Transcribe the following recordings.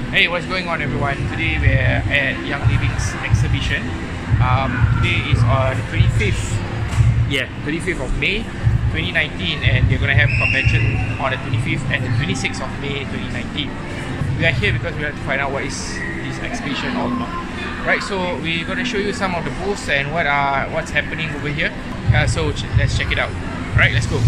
Hey, what's going on everyone? Today we're at Youngliving's exhibition. Today is on 25th. Yeah, 25th of May 2019, and they're gonna have convention on the 25th and the 26th of May 2019. We are here because we have to find out what is this exhibition all about. Right, so we're gonna show you some of the booths and what's happening over here. So let's check it out. Alright, let's go.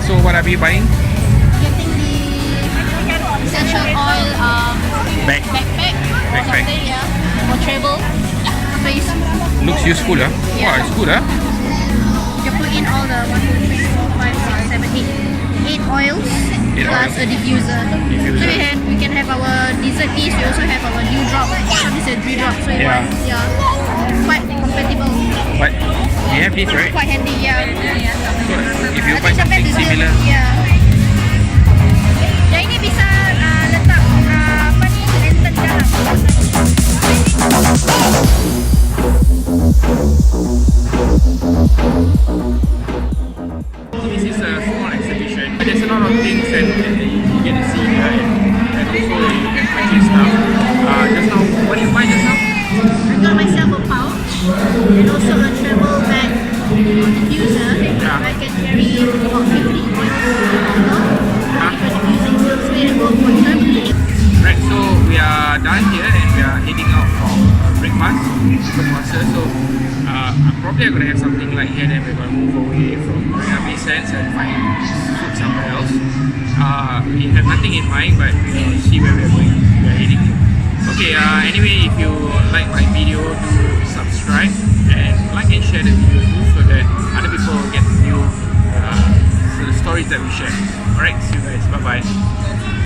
So what are we buying? Getting the essential oil backpack. Something, yeah, for travel. So it's Looks useful, huh? Yeah. Wow, it's good, huh? you put in all the 1, 2, 3, 4, 5, 6, 7, 8 oils plus a diffuser. So we can have our dessert piece. We also have our dew drop. So this is a dew drop. So it was quite compatible. But we have this, right? Quite handy, yeah. So if you find something similar, Yang ini bisa letak apa ni, lantern dalam. this is a small exhibition. There's a lot of things that you get to see here, and also you can purchase stuff. Just now, what did you buy just now? I got myself a pouch and also a travel bag diffuser. I can carry about 50 oils. Right, so we are done here and we are heading out for breakfast. So I'm probably going to have something like here, then we're going to move away from Marina and find food somewhere else. We have nothing in mind, but we'll see where we're going. We are heading here. Okay, anyway, if you like my video, do subscribe and like and share the video too, so that other people get to view the stories that we share. Alright, see you guys. Bye bye.